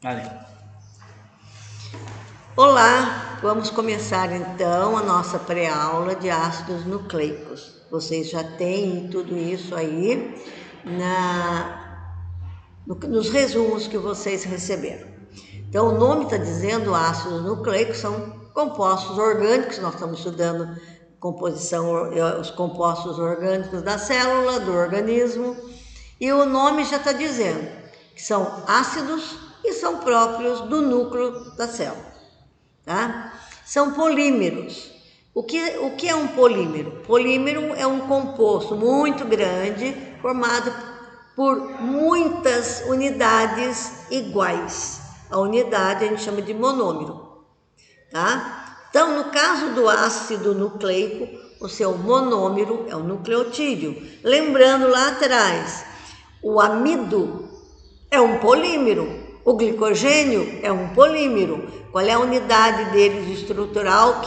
Vale. Olá, vamos começar então a nossa pré-aula de ácidos nucleicos. Vocês já têm tudo isso aí nos resumos que vocês receberam. Então, o nome está dizendo ácidos nucleicos são compostos orgânicos, nós estamos estudando composição, os compostos orgânicos da célula, do organismo, e o nome já está dizendo que são ácidos e são próprios do núcleo da célula. Tá? São polímeros. O que é um polímero? Polímero é um composto muito grande, formado por muitas unidades iguais. A unidade a gente chama de monômero. Tá? Então, no caso do ácido nucleico, o seu monômero é o nucleotídeo. Lembrando lá atrás, o amido é um polímero. O glicogênio é um polímero. Qual é a unidade deles estrutural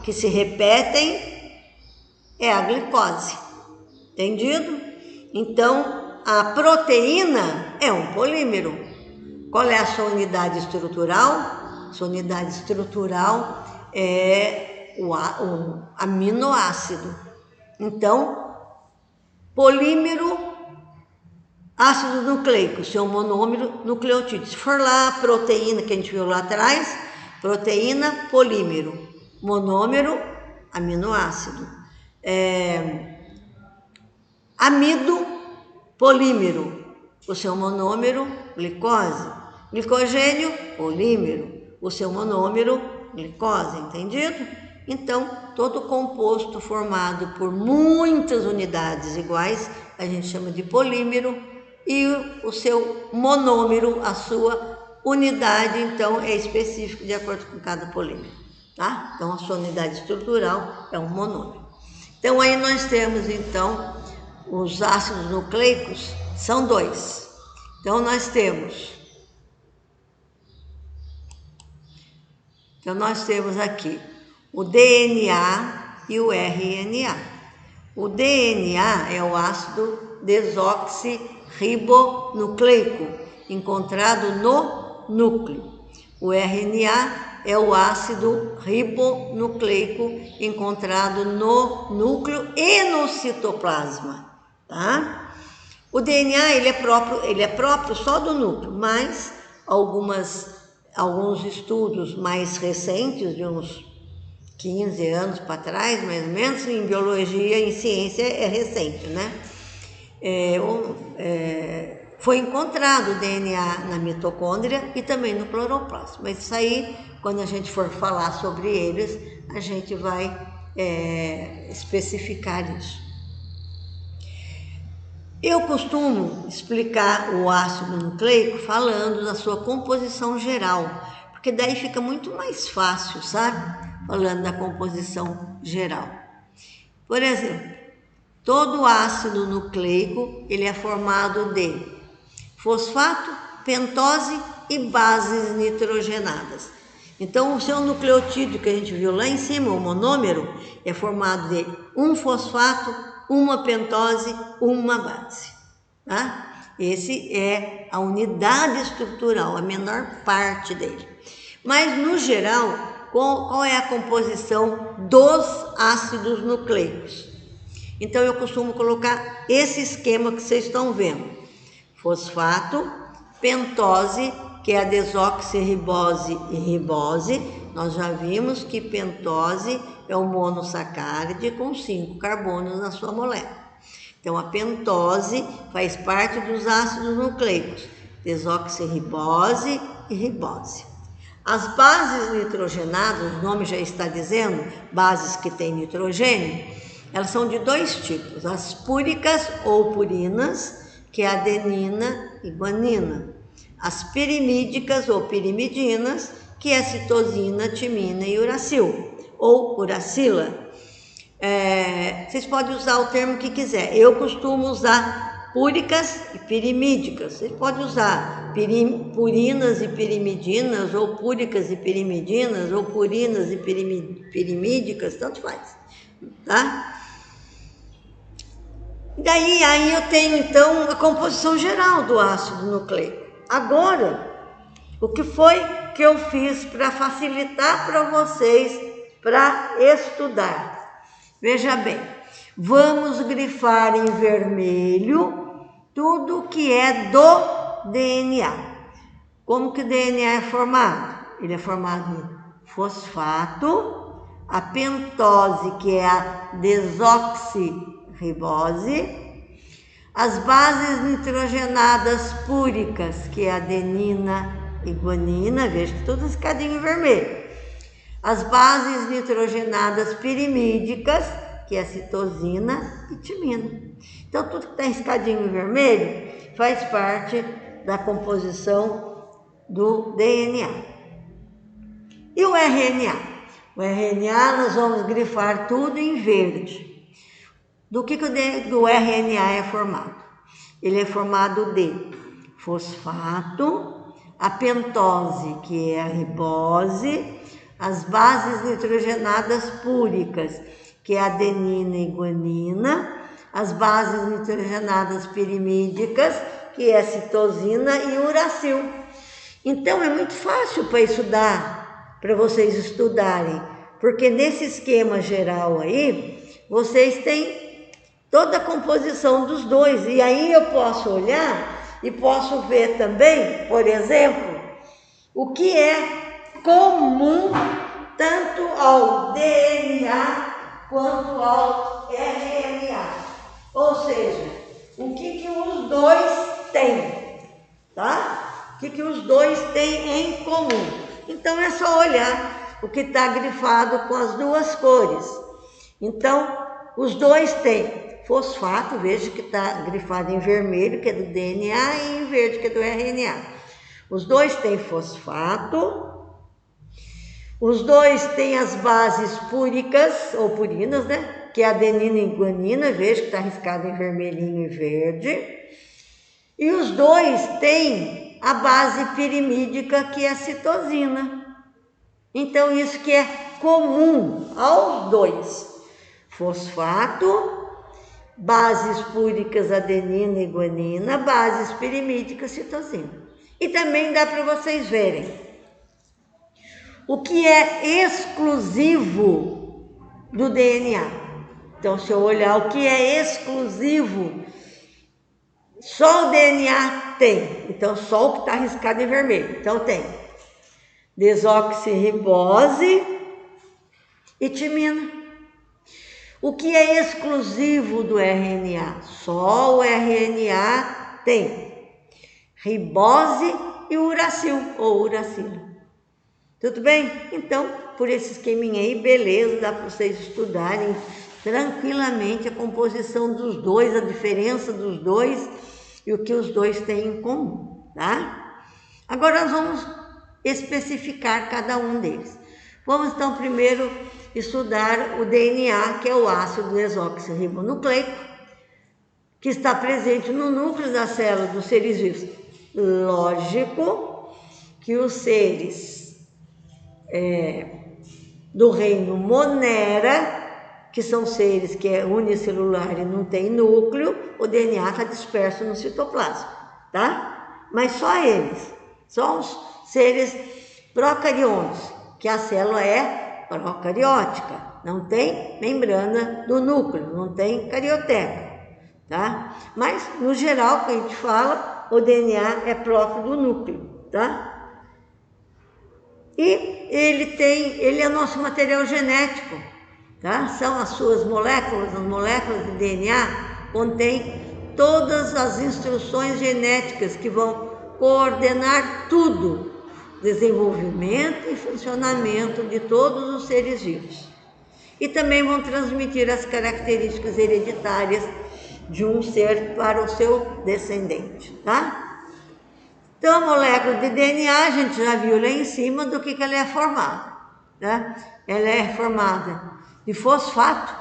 que se repetem? É a glicose. Entendido? Então, a proteína é um polímero. Qual é a sua unidade estrutural? Sua unidade estrutural é o aminoácido. Então, polímero, ácido nucleico, seu monômero, nucleotídeo. Se for lá a proteína que a gente viu lá atrás, proteína, polímero. Monômero, aminoácido. Amido, polímero. O seu monômero, glicose. Glicogênio, polímero. O seu monômero, glicose, entendido? Então, todo composto formado por muitas unidades iguais, a gente chama de polímero, e o seu monômero, a sua unidade, então, é específico de acordo com cada polímero, tá? Então, a sua unidade estrutural é um monômero. Então, aí nós temos, então, os ácidos nucleicos, são dois. Então, nós temos aqui o DNA e o RNA. O DNA é o ácido desoxirribonucleico, encontrado no núcleo. O RNA é o ácido ribonucleico, encontrado no núcleo e no citoplasma, tá? O DNA ele é próprio só do núcleo, mas alguns estudos mais recentes, de uns 15 anos para trás, mais ou menos, em biologia, em ciência é recente, né? Foi encontrado o DNA na mitocôndria e também no cloroplasto. Mas isso aí, quando a gente for falar sobre eles, a gente vai especificar isso. Eu costumo explicar o ácido nucleico falando da sua composição geral, porque daí fica muito mais fácil, sabe? Falando da composição geral. Por exemplo, todo ácido nucleico ele é formado de fosfato, pentose e bases nitrogenadas. Então, o seu nucleotídeo que a gente viu lá em cima, o monômero, é formado de um fosfato, uma pentose, uma base. Tá? Esse é a unidade estrutural, a menor parte dele. Mas, no geral, qual é a composição dos ácidos nucleicos? Então, eu costumo colocar esse esquema que vocês estão vendo. Fosfato, pentose, que é a desoxirribose e ribose. Nós já vimos que pentose é um monossacáride com 5 carbonos na sua molécula. Então, a pentose faz parte dos ácidos nucleicos, desoxirribose e ribose. As bases nitrogenadas, o nome já está dizendo, bases que têm nitrogênio, elas são de dois tipos, as púricas ou purinas, que é adenina e guanina. As pirimídicas ou pirimidinas, que é citosina, timina e uracil, ou uracila. Vocês podem usar o termo que quiser. Eu costumo usar púricas e pirimídicas. Vocês podem usar purinas e pirimidinas, ou púricas e pirimidinas, ou purinas e pirimídicas, tanto faz, tá? Daí aí eu tenho então a composição geral do ácido nucleico. Agora, O que foi que eu fiz para facilitar para vocês para estudar? Veja bem, vamos grifar em vermelho tudo que é do DNA. Como que o DNA é formado? Ele é formado de fosfato, a pentose, que é a desoxirribose, as bases nitrogenadas púricas, que é a adenina e guanina, veja que tudo escadinho vermelho. As bases nitrogenadas pirimídicas, que é a citosina e timina. Então, tudo que está escadinho vermelho faz parte da composição do DNA. E o RNA? O RNA nós vamos grifar tudo em verde. Do que o RNA é formado? Ele é formado de fosfato, a pentose, que é a ribose, as bases nitrogenadas púricas, que é a adenina e guanina, as bases nitrogenadas pirimídicas, que é a citosina e uracil. Então é muito fácil para estudar, para vocês estudarem, porque nesse esquema geral aí, vocês têm toda a composição dos dois, e aí eu posso olhar e posso ver também, por exemplo, o que é comum tanto ao DNA quanto ao RNA. Ou seja, o que os dois têm, tá? O que os dois têm em comum. Então é só olhar o que está grifado com as duas cores. Então, os dois têm fosfato, veja que está grifado em vermelho, que é do DNA, e em verde, que é do RNA. Os dois têm fosfato, os dois têm as bases púricas, ou purinas, né? Que é a adenina e guanina, veja que está riscado em vermelhinho e verde. E os dois têm a base pirimídica, que é a citosina. Então, isso que é comum aos dois. Fosfato, bases púricas, adenina e guanina, bases pirimídicas, citosina. E também dá para vocês verem o que é exclusivo do DNA. Então, se eu olhar o que é exclusivo, só o DNA tem. Então, só o que está riscado em vermelho. Então, tem desoxirribose e timina. O que é exclusivo do RNA? Só o RNA tem ribose e uracil, ou uracilo. Tudo bem? Então, por esse esqueminha aí, beleza, dá para vocês estudarem tranquilamente a composição dos dois, a diferença dos dois e o que os dois têm em comum, tá? Agora nós vamos especificar cada um deles. Vamos então primeiro estudar o DNA, que é o ácido desoxirribonucleico, que está presente no núcleo da célula dos seres vivos. Lógico que os seres do reino Monera, que são seres que é unicelular e não tem núcleo, o DNA está disperso no citoplasma, tá? Mas só eles, só os seres procariontes, que a célula é procariótica, não tem membrana do núcleo, não tem carioteca, tá? Mas, no geral, que a gente fala, o DNA é próprio do núcleo, tá? E ele é nosso material genético, tá? São as suas moléculas, as moléculas de DNA contêm todas as instruções genéticas que vão coordenar tudo, desenvolvimento e funcionamento de todos os seres vivos. E também vão transmitir as características hereditárias de um ser para o seu descendente, tá? Então, a molécula de DNA, a gente já viu lá em cima do que ela é formada, né? Ela é formada de fosfato,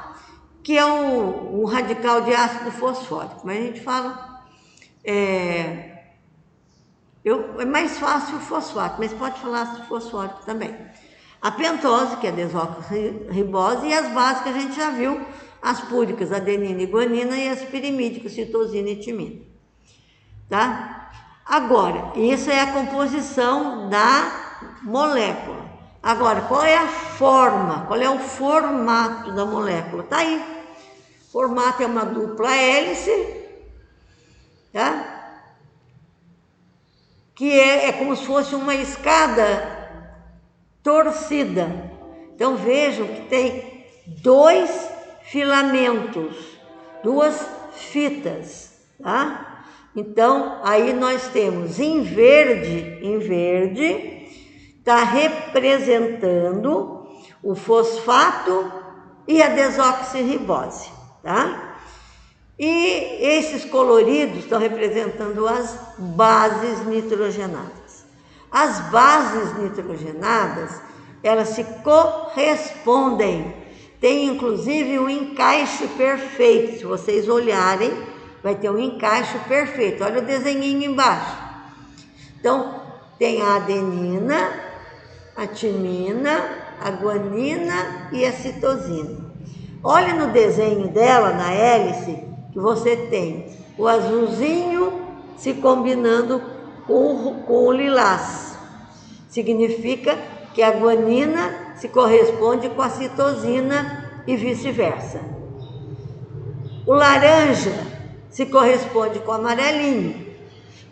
que é um radical de ácido fosfórico, mas a gente fala, é mais fácil o fosfato, mas pode falar ácido fosfórico também. A pentose, que é a desoxirribose, e as bases que a gente já viu, as púricas, adenina e guanina, e as pirimídicas, citosina e timina, tá? Agora, isso é a composição da molécula. Agora, qual é a forma? Qual é o formato da molécula? Tá aí. O formato é uma dupla hélice, tá? Que é como se fosse uma escada torcida. Então vejam que tem 2 filamentos, 2 fitas, tá? Então aí nós temos em verde está representando o fosfato e a desoxirribose, tá? E esses coloridos estão representando as bases nitrogenadas. As bases nitrogenadas, elas se correspondem, tem inclusive um encaixe perfeito. Se vocês olharem, vai ter um encaixe perfeito. Olha o desenhinho embaixo. Então, tem a adenina, a timina, a guanina e a citosina. Olha no desenho dela, na hélice, que você tem o azulzinho se combinando com o lilás. Significa que a guanina se corresponde com a citosina e vice-versa. O laranja se corresponde com o amarelinho.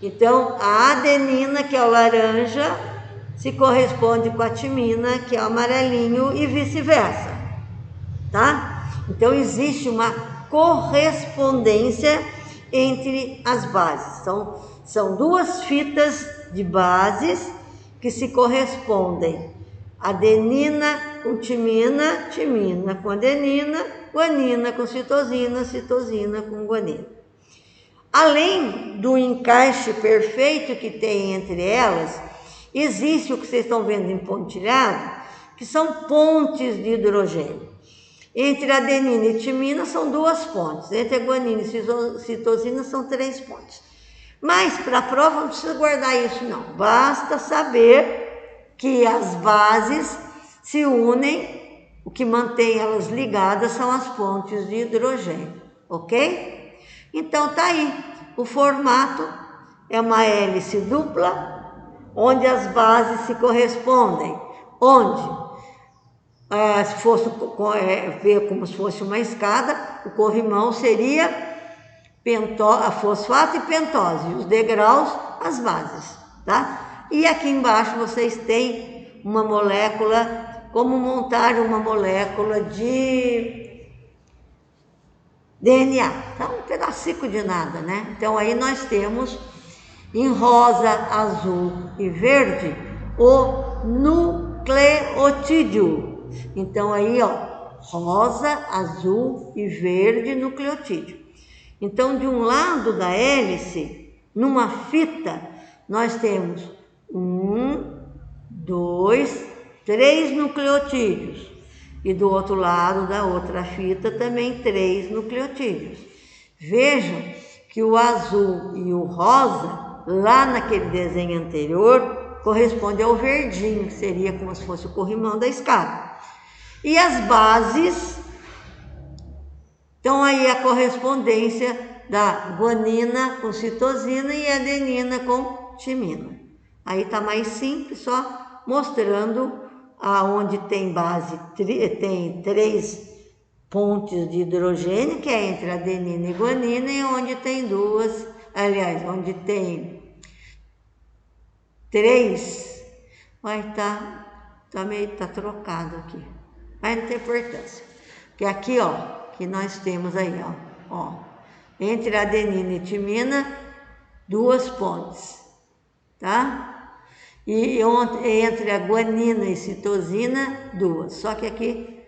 Então, a adenina, que é o laranja, se corresponde com a timina, que é o amarelinho, e vice-versa, tá? Então, existe uma correspondência entre as bases. São 2 fitas de bases que se correspondem. Adenina com timina, timina com adenina, guanina com citosina, citosina com guanina. Além do encaixe perfeito que tem entre elas, existe o que vocês estão vendo em pontilhado, que são pontes de hidrogênio. Entre adenina e timina são 2 pontes, entre a guanina e citosina são 3 pontes. Mas para a prova não precisa guardar isso não, basta saber que as bases se unem, o que mantém elas ligadas são as pontes de hidrogênio, ok? Então tá aí, o formato é uma hélice dupla, onde as bases se correspondem, onde se fosse ver como se fosse uma escada, o corrimão seria fosfato e pentose, os degraus, as bases, tá? E aqui embaixo vocês têm uma molécula, como montar uma molécula de DNA, tá? Um pedacinho de nada, né? Então aí nós temos em rosa, azul e verde o nucleotídeo. Então aí, ó, rosa, azul e verde nucleotídeo. Então, de um lado da hélice, numa fita, nós temos 1, 2, 3 nucleotídeos. E do outro lado da outra fita também 3 nucleotídeos. Vejam que o azul e o rosa, lá naquele desenho anterior, corresponde ao verdinho, que seria como se fosse o corrimão da escada. E as bases, então aí a correspondência da guanina com citosina e adenina com timina. Aí tá mais simples, só mostrando aonde tem base, tem 3 pontes de hidrogênio, que é entre adenina e guanina, e onde tem 2, aliás, onde tem 3, vai tá trocado aqui, mas não tem importância, porque aqui, ó, que nós temos aí, ó, entre adenina e timina, 2 pontes, tá? E entre a guanina e citosina, 2. Só que aqui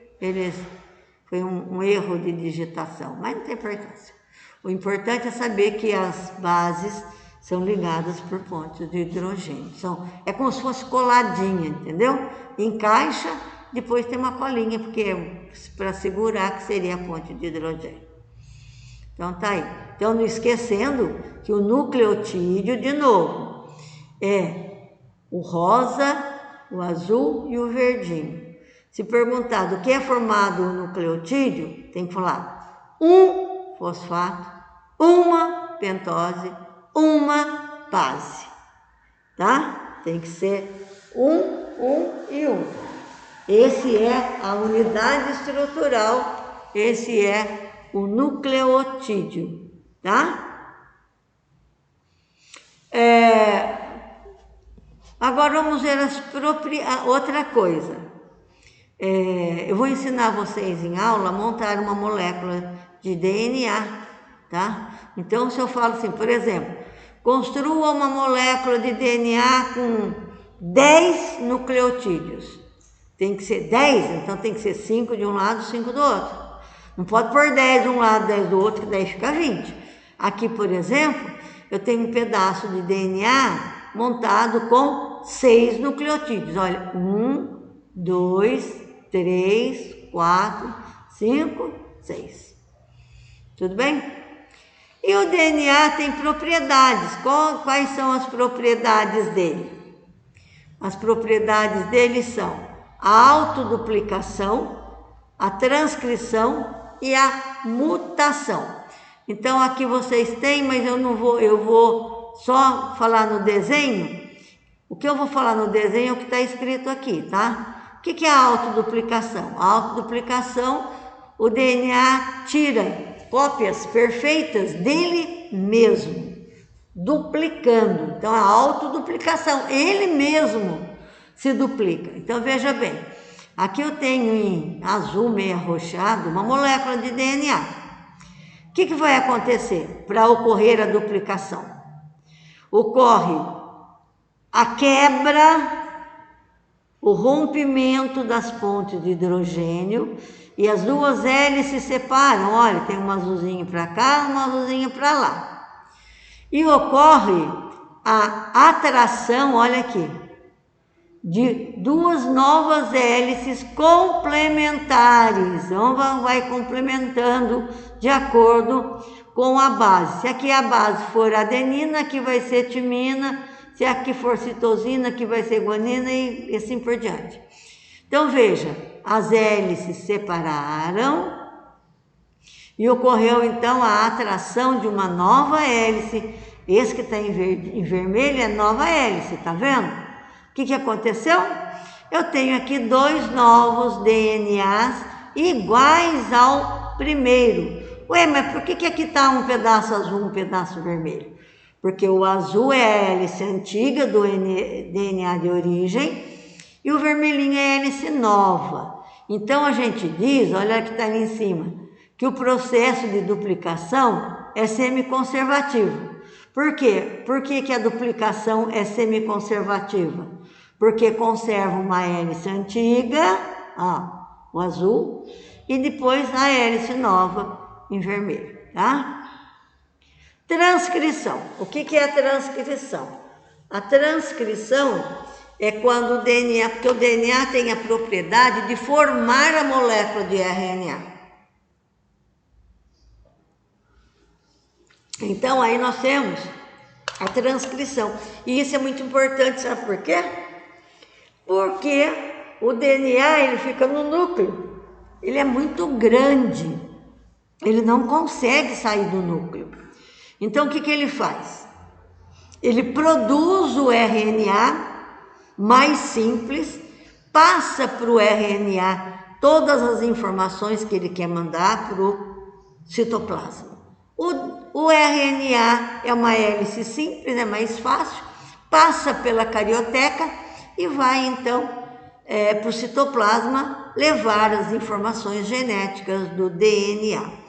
foi um erro de digitação, mas não tem importância. O importante é saber que as bases são ligadas por pontes de hidrogênio. É como se fosse coladinha, entendeu? Encaixa, depois tem uma colinha, porque para segurar que seria a ponte de hidrogênio. Então tá aí. Então não esquecendo que o nucleotídeo, de novo, é o rosa, o azul e o verdinho. Se perguntar do que é formado o nucleotídeo, tem que falar um fosfato, uma pentose, uma base, tá? Tem que ser 1 e 1. Esse é a unidade estrutural, esse é o nucleotídeo, tá? Agora vamos ver outra coisa. Eu vou ensinar vocês em aula a montar uma molécula de DNA, tá? Então, se eu falo assim, por exemplo, construa uma molécula de DNA com 10 nucleotídeos. Tem que ser 10, então tem que ser 5 de um lado, 5 do outro. Não pode pôr 10 de um lado, 10 do outro, que daí fica 20. Aqui, por exemplo, eu tenho um pedaço de DNA montado com 6 nucleotídeos. Olha, 1, 2, 3, 4, 5, 6. Tudo bem? E o DNA tem propriedades. Quais são as propriedades dele? As propriedades dele são a autoduplicação, a transcrição e a mutação. Então aqui vocês têm, mas eu vou só falar no desenho. O que eu vou falar no desenho é o que está escrito aqui, tá? O que é a autoduplicação? A autoduplicação, o DNA tira cópias perfeitas dele mesmo, duplicando. Então, a autoduplicação, ele mesmo se duplica. Então, veja bem, aqui eu tenho em azul meio arroxado uma molécula de DNA. O que vai acontecer para ocorrer a duplicação? Ocorre a quebra, o rompimento das pontes de hidrogênio e as duas hélices se separam. Olha, tem uma azulzinha para cá, uma azulzinha para lá. E ocorre a atração, olha aqui, de duas novas hélices complementares. Então, vai complementando de acordo com a base. Se aqui a base for adenina, aqui vai ser timina. Se aqui for citosina, aqui vai ser guanina e assim por diante. Então, veja, as hélices se separaram e ocorreu, então, a atração de uma nova hélice. Esse que está em vermelho é nova hélice, tá vendo? O que aconteceu? Eu tenho aqui 2 novos DNAs iguais ao primeiro. Ué, mas por que aqui está um pedaço azul, um pedaço vermelho? Porque o azul é a hélice antiga do DNA de origem e o vermelhinho é a hélice nova. Então, a gente diz, olha que está ali em cima, que o processo de duplicação é semiconservativo. Por quê? Por que a duplicação é semiconservativa? Porque conserva uma hélice antiga, o azul, e depois a hélice nova em vermelho, tá? Transcrição. O que é a transcrição? A transcrição é quando o DNA, porque o DNA tem a propriedade de formar a molécula de RNA. Então, aí nós temos a transcrição. E isso é muito importante, sabe por quê? Porque o DNA, ele fica no núcleo. Ele é muito grande. Ele não consegue sair do núcleo. Então, o que ele faz? Ele produz o RNA mais simples, passa para o RNA todas as informações que ele quer mandar para o citoplasma. O RNA é uma hélice simples, é mais fácil, passa pela carioteca e vai então para o citoplasma levar as informações genéticas do DNA.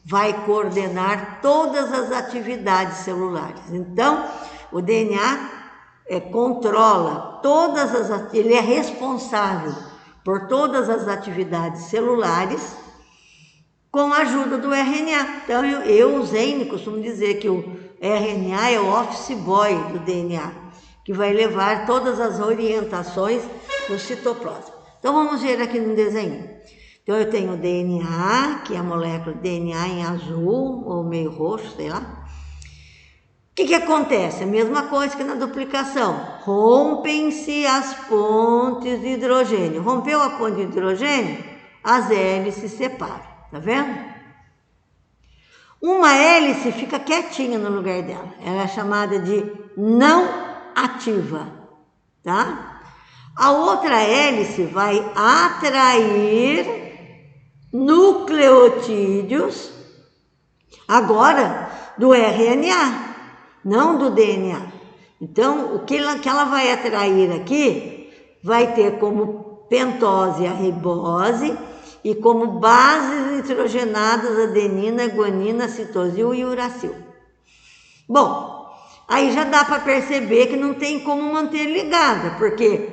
Vai coordenar todas as atividades celulares. Então, o DNA controla todas ele é responsável por todas as atividades celulares com a ajuda do RNA. Então, eu Zene, costumo dizer que o RNA é o office boy do DNA, que vai levar todas as orientações no citoplasma. Então, vamos ver aqui no desenho. Então, eu tenho o DNA, que é a molécula de DNA em azul ou meio roxo, sei lá. O que acontece? A mesma coisa que na duplicação. Rompem-se as pontes de hidrogênio. Rompeu a ponte de hidrogênio, as hélices se separam. Tá vendo? Uma hélice fica quietinha no lugar dela. Ela é chamada de não ativa, tá? A outra hélice vai atrair nucleotídeos, agora do RNA, não do DNA. Então, o que ela vai atrair aqui vai ter como pentose a ribose e como bases nitrogenadas adenina, guanina, citosil e uracil. Bom, aí já dá para perceber que não tem como manter ligada, porque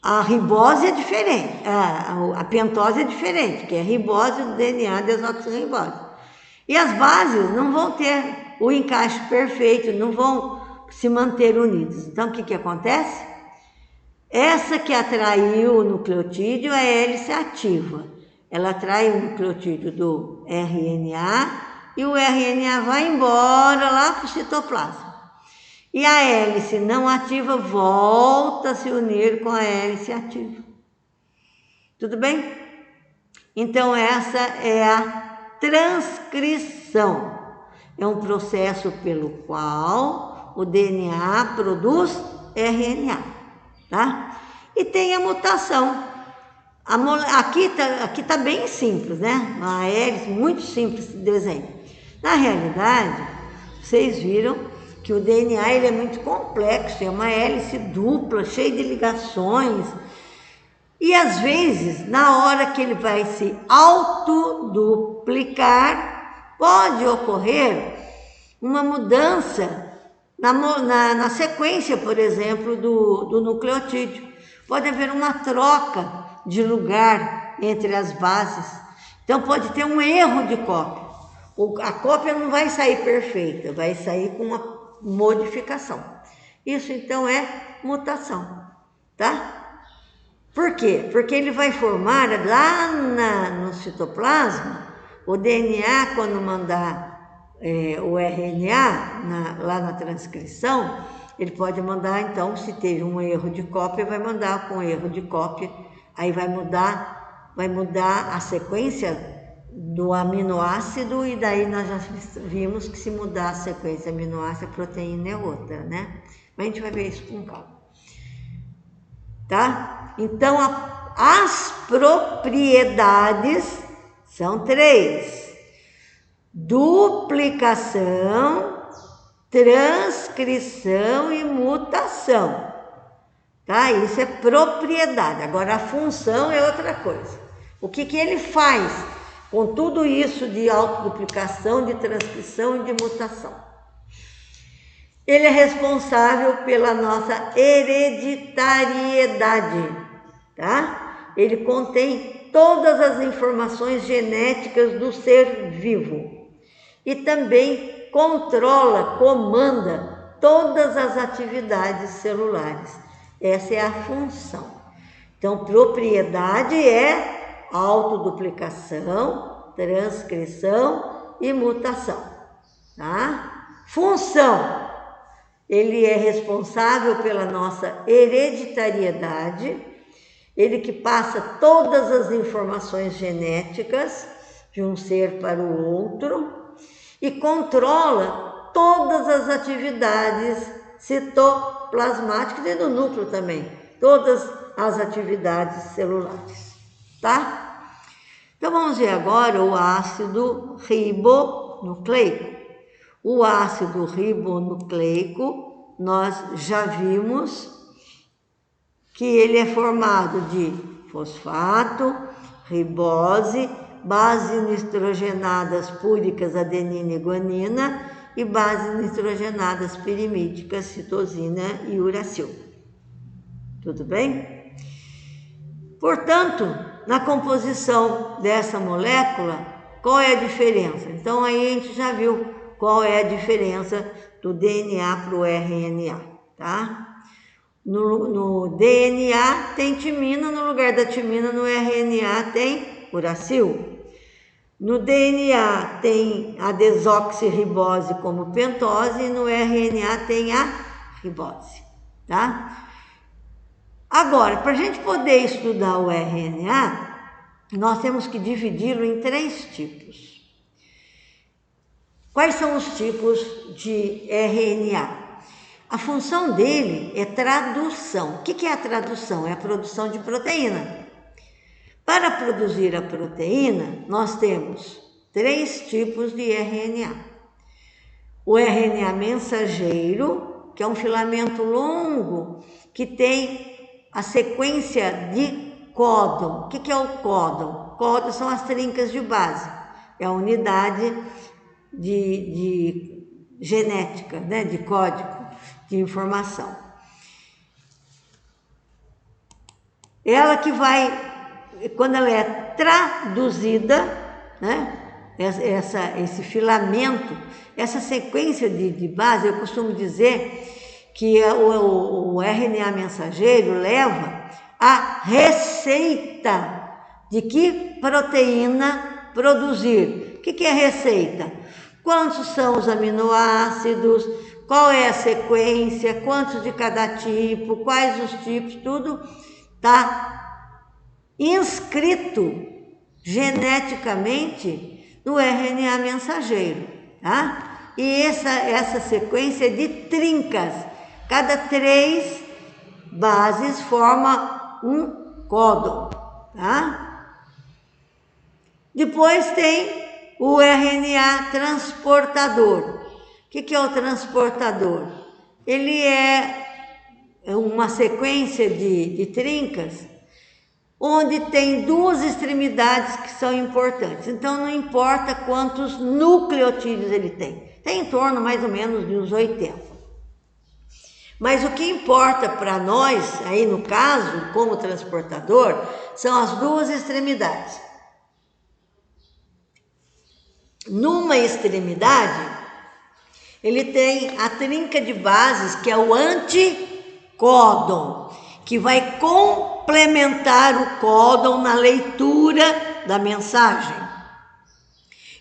a ribose é diferente, a pentose é diferente, que é ribose do DNA, desoxirribose. E as bases não vão ter o encaixe perfeito, não vão se manter unidas. Então, o que acontece? Essa que atraiu o nucleotídeo é a hélice ativa. Ela atrai o nucleotídeo do RNA e o RNA vai embora lá para o citoplasma. E a hélice não ativa volta a se unir com a hélice ativa. Tudo bem? Então, essa é a transcrição. É um processo pelo qual o DNA produz RNA, tá? E tem a mutação. Aqui tá bem simples, né? Uma hélice muito simples de desenho. Na realidade, vocês viram que o DNA ele é muito complexo, é uma hélice dupla, cheia de ligações. E às vezes, na hora que ele vai se autoduplicar, pode ocorrer uma mudança na sequência, por exemplo, do nucleotídeo. Pode haver uma troca de lugar entre as bases. Então pode ter um erro de cópia. A cópia não vai sair perfeita, vai sair com uma modificação. Isso então é mutação, tá? Por quê? Porque ele vai formar lá no citoplasma, o DNA, quando mandar o RNA lá na transcrição, ele pode mandar, então, se teve um erro de cópia, vai mandar com erro de cópia, aí vai mudar a sequência do aminoácido, e daí nós já vimos que se mudar a sequência aminoácido, a proteína é outra, né? Mas a gente vai ver isso com calma. Tá? Então, as propriedades são 3. Duplicação, transcrição e mutação. Tá? Isso é propriedade. Agora, a função é outra coisa. O que ele faz com tudo isso de autoduplicação, de transcrição e de mutação? Ele é responsável pela nossa hereditariedade, tá? Ele contém todas as informações genéticas do ser vivo e também controla, comanda todas as atividades celulares. Essa é a função. Então, propriedade é autoduplicação, transcrição e mutação, tá? Função. Ele é responsável pela nossa hereditariedade, ele que passa todas as informações genéticas de um ser para o outro e controla todas as atividades citoplasmáticas e do núcleo também, todas as atividades celulares, tá? Então vamos ver agora o ácido ribonucleico. O ácido ribonucleico, nós já vimos que ele é formado de fosfato, ribose, bases nitrogenadas púricas adenina e guanina e bases nitrogenadas pirimídicas citosina e uracil. Tudo bem? Portanto, na composição dessa molécula, qual é a diferença? Então aí a gente já viu qual é a diferença do DNA para o RNA, tá? No DNA tem timina, no lugar da timina no RNA tem uracil. No DNA tem a desoxirribose como pentose e no RNA tem a ribose, tá? Agora, para a gente poder estudar o RNA, nós temos que dividi-lo em 3 tipos. Quais são os tipos de RNA? A função dele é tradução. O que é a tradução? É a produção de proteína. Para produzir a proteína, nós temos 3 tipos de RNA. O RNA mensageiro, que é um filamento longo que tem a sequência de códon. O que é o códon? Códon são as trincas de base. É a unidade de genética, né? De código de informação. Ela que vai, quando ela é traduzida, né? Esse filamento, essa sequência de base, eu costumo dizer que o RNA mensageiro leva a receita de que proteína produzir. O que é receita? Quantos são os aminoácidos, qual é a sequência, quantos de cada tipo, quais os tipos, tudo está inscrito geneticamente no RNA mensageiro, tá? E essa sequência é de trincas. Cada 3 bases forma um códon, tá? Depois tem o RNA transportador. O que é o transportador? Ele é uma sequência de trincas onde tem 2 extremidades que são importantes. Então, não importa quantos nucleotídeos ele tem. Tem em torno mais ou menos de uns 80. Mas o que importa para nós, aí no caso, como transportador, são as 2 extremidades. Numa extremidade, ele tem a trinca de bases, que é o anticódon, que vai complementar o códon na leitura da mensagem.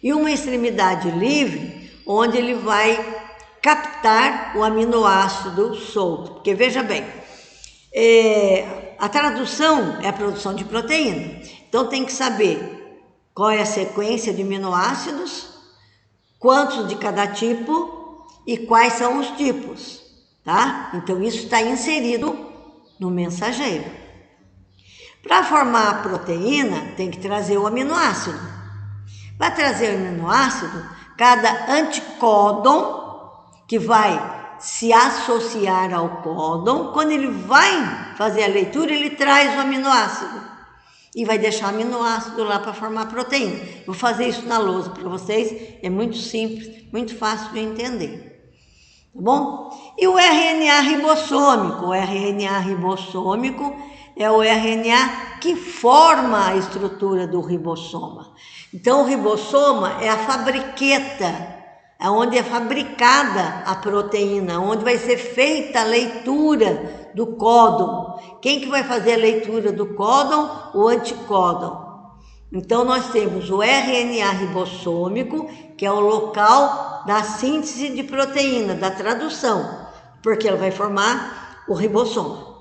E uma extremidade livre, onde ele vai captar o aminoácido solto. Porque veja bem, a tradução é a produção de proteína. Então tem que saber qual é a sequência de aminoácidos, quantos de cada tipo e quais são os tipos, tá? Então isso está inserido no mensageiro. Para formar a proteína, tem que trazer o aminoácido. Para trazer o aminoácido, cada anticódon que vai se associar ao códon, quando ele vai fazer a leitura, ele traz o aminoácido e vai deixar o aminoácido lá para formar a proteína. Vou fazer isso na lousa para vocês, é muito simples, muito fácil de entender. Tá bom? E o RNA ribossômico? O RNA ribossômico é o RNA que forma a estrutura do ribossoma. Então, o ribossoma é a fabriqueta, é onde é fabricada a proteína, onde vai ser feita a leitura do códon. Quem que vai fazer a leitura do códon? O anticódon. Então, nós temos o RNA ribossômico, que é o local da síntese de proteína, da tradução, porque ela vai formar o ribossoma.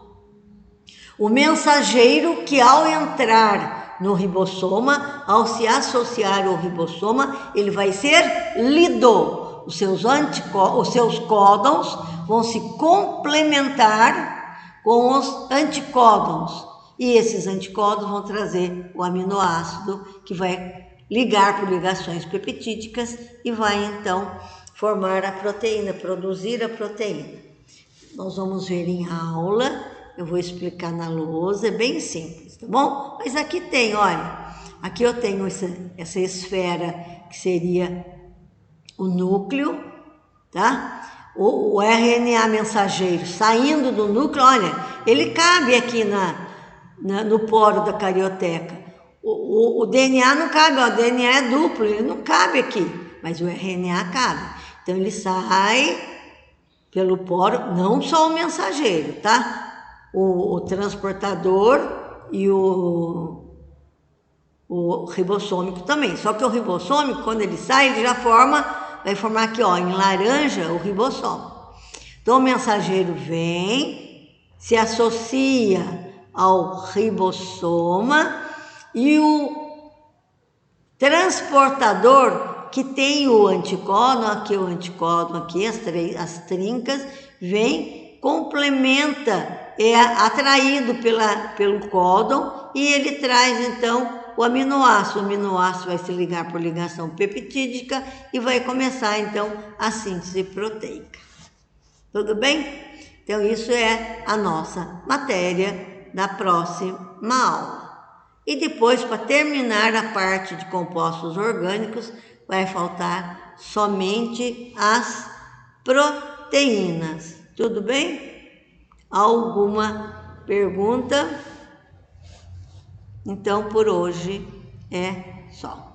O mensageiro, que ao entrar no ribossoma, ao se associar ao ribossoma, ele vai ser lido. Os seus códons vão se complementar com os anticódons. E esses anticódons vão trazer o aminoácido que vai ligar por ligações peptídicas e vai então formar a proteína, produzir a proteína. Nós vamos ver em aula, eu vou explicar na lousa, é bem simples, tá bom? Mas aqui tem, olha, aqui eu tenho essa esfera que seria o núcleo, tá? O RNA mensageiro saindo do núcleo, olha, ele cabe aqui no poro da carioteca. O DNA não cabe, ó, o DNA é duplo, ele não cabe aqui, mas o RNA cabe. Então ele sai pelo poro, não só o mensageiro, tá? O transportador e o ribossômico também. Só que o ribossômico, quando ele sai, ele já vai formar aqui, ó, em laranja, o ribossoma. Então o mensageiro vem, se associa ao ribossoma e o transportador, que tem o anticódon, aqui as trincas, vem, complementa, é atraído pelo códon e ele traz então o aminoácido. O aminoácido vai se ligar por ligação peptídica e vai começar então a síntese proteica. Tudo bem? Então isso é a nossa matéria da próxima aula. E depois, para terminar a parte de compostos orgânicos, vai faltar somente as proteínas. Tudo bem? Alguma pergunta? Então, por hoje é só.